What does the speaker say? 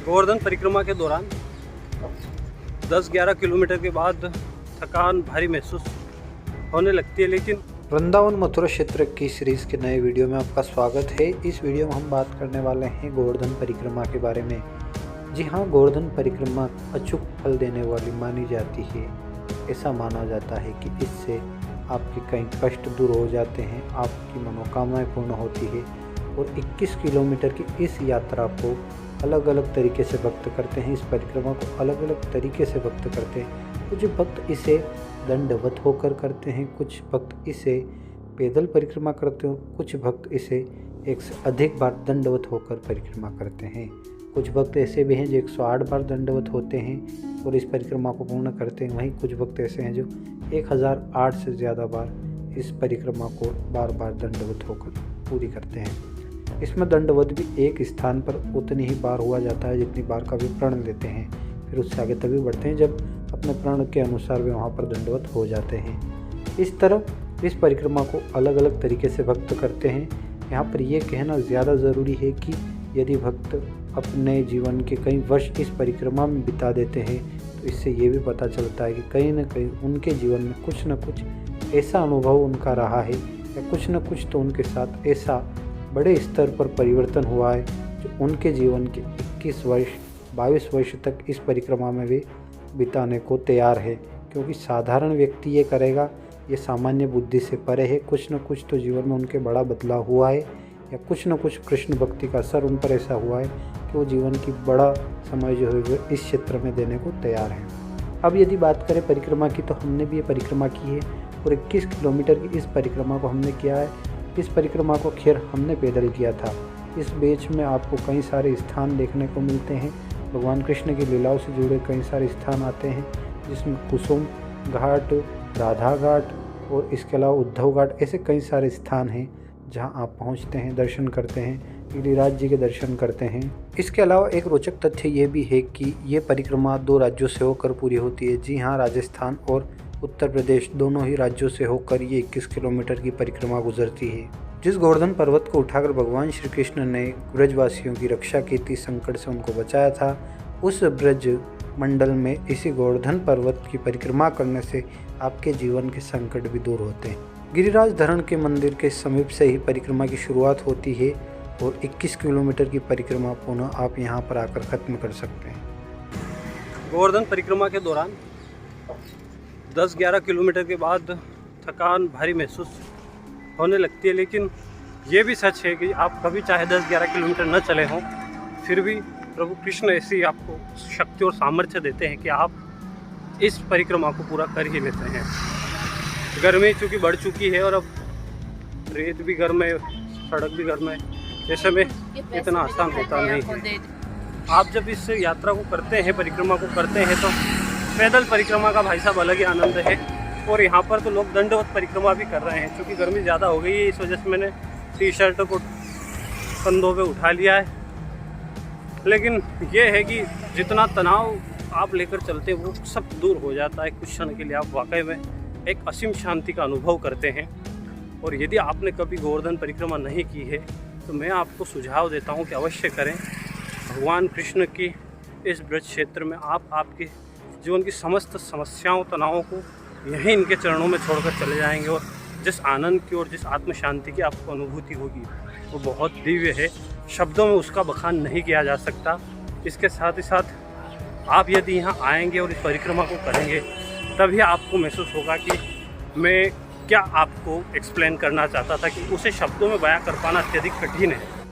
गोवर्धन परिक्रमा के दौरान 10-11 किलोमीटर के बाद थकान भारी महसूस होने लगती है, लेकिन वृंदावन मथुरा क्षेत्र की सीरीज़ के नए वीडियो में आपका स्वागत है। इस वीडियो में हम बात करने वाले हैं गोवर्धन परिक्रमा के बारे में। जी हाँ, गोवर्धन परिक्रमा अचूक फल देने वाली मानी जाती है। ऐसा माना जाता है कि इससे आपके कई कष्ट दूर हो जाते हैं, आपकी मनोकामनाएं पूर्ण होती है। और 21 किलोमीटर की इस यात्रा को अलग अलग तरीके से व्यक्त करते हैं, इस परिक्रमा को अलग अलग तरीके से व्यक्त करते हैं। कुछ भक्त इसे दंडवत होकर करते हैं, कुछ भक्त इसे पैदल परिक्रमा करते हैं, कुछ भक्त इसे एक से अधिक बार दंडवत होकर परिक्रमा करते हैं। कुछ भक्त ऐसे भी हैं जो 108 बार दंडवत होते हैं और इस परिक्रमा को पूर्ण करते हैं। वहीं कुछ भक्त ऐसे हैं जो 1008 से ज़्यादा बार इस परिक्रमा को बार बार दंडवत होकर पूरी करते हैं। इसमें दंडवत भी एक स्थान पर उतनी ही बार हुआ जाता है जितनी बार का वे प्रण लेते हैं। फिर उससे आगे तभी बढ़ते हैं जब अपने प्रण के अनुसार वे वहाँ पर दंडवत हो जाते हैं। इस तरह इस परिक्रमा को अलग अलग तरीके से भक्त करते हैं। यहाँ पर यह कहना ज़्यादा ज़रूरी है कि यदि भक्त अपने जीवन के कई वर्ष इस परिक्रमा में बिता देते हैं तो इससे ये भी पता चलता है कि कहीं ना कहीं उनके जीवन में कुछ न कुछ ऐसा अनुभव उनका रहा है या कुछ न कुछ तो उनके साथ ऐसा बड़े स्तर पर परिवर्तन हुआ है जो उनके जीवन के 21 वर्ष 22 वर्ष तक इस परिक्रमा में वे बिताने को तैयार है। क्योंकि साधारण व्यक्ति ये करेगा, ये सामान्य बुद्धि से परे है। कुछ न कुछ तो जीवन में उनके बड़ा बदलाव हुआ है या कुछ न कुछ कृष्ण भक्ति का असर उन पर ऐसा हुआ है कि वो जीवन की बड़ा समय जो है वो इस क्षेत्र में देने को तैयार है। अब यदि बात करें परिक्रमा की, तो हमने भी ये परिक्रमा की है और 21 किलोमीटर की इस परिक्रमा को हमने किया है। इस परिक्रमा को खैर हमने पैदल किया था। इस बीच में आपको कई सारे स्थान देखने को मिलते हैं। भगवान कृष्ण की लीलाओं से जुड़े कई सारे स्थान आते हैं, जिसमें कुसुम घाट, राधा घाट और इसके अलावा उद्धव घाट, ऐसे कई सारे स्थान हैं जहां आप पहुंचते हैं, दर्शन करते हैं, गिरिराज जी के दर्शन करते हैं। इसके अलावा एक रोचक तथ्य ये भी है कि ये परिक्रमा 2 राज्यों से होकर पूरी होती है। जी हाँ, राजस्थान और उत्तर प्रदेश दोनों ही राज्यों से होकर ये 21 किलोमीटर की परिक्रमा गुजरती है। जिस गोवर्धन पर्वत को उठाकर भगवान श्री कृष्ण ने ब्रजवासियों की रक्षा की थी, संकट से उनको बचाया था, उस ब्रज मंडल में इसी गोवर्धन पर्वत की परिक्रमा करने से आपके जीवन के संकट भी दूर होते हैं। गिरिराज धरण के मंदिर के समीप से ही परिक्रमा की शुरुआत होती है और 21 किलोमीटर की परिक्रमा पुनः आप यहाँ पर आकर ख़त्म कर सकते हैं। गोवर्धन परिक्रमा के दौरान 10-11 किलोमीटर के बाद थकान भारी महसूस होने लगती है, लेकिन ये भी सच है कि आप कभी चाहे 10-11 किलोमीटर न चले हों, फिर भी प्रभु कृष्ण ऐसी आपको शक्ति और सामर्थ्य देते हैं कि आप इस परिक्रमा को पूरा कर ही लेते हैं। गर्मी चूँकि बढ़ चुकी है और अब रेत भी गर्म है, सड़क भी गर्म है, ऐसे में इतना आसान होता नहीं है। आप जब इस यात्रा को करते हैं, परिक्रमा को करते हैं, तो पैदल परिक्रमा का भाई साहब अलग ही आनंद है। और यहाँ पर तो लोग दंडवत परिक्रमा भी कर रहे हैं। क्योंकि गर्मी ज़्यादा हो गई है, इस वजह से मैंने टी-शर्ट को कंधों पे उठा लिया है। लेकिन ये है कि जितना तनाव आप लेकर चलते हैं वो सब दूर हो जाता है। कुछ क्षण के लिए आप वाकई में एक असीम शांति का अनुभव करते हैं। और यदि आपने कभी गोवर्धन परिक्रमा नहीं की है तो मैं आपको सुझाव देता हूँ कि अवश्य करें। भगवान कृष्ण की इस ब्रज क्षेत्र में आप आपके जीवन की समस्त समस्याओं तनावों को यहीं इनके चरणों में छोड़कर चले जाएंगे और जिस आनंद की और जिस आत्म शांति की आपको अनुभूति होगी वो बहुत दिव्य है, शब्दों में उसका बखान नहीं किया जा सकता। इसके साथ ही साथ आप यदि यहाँ आएंगे और इस परिक्रमा को करेंगे तभी आपको महसूस होगा कि मैं क्या आपको एक्सप्लेन करना चाहता था कि उसे शब्दों में बयां कर पाना अत्यधिक कठिन है।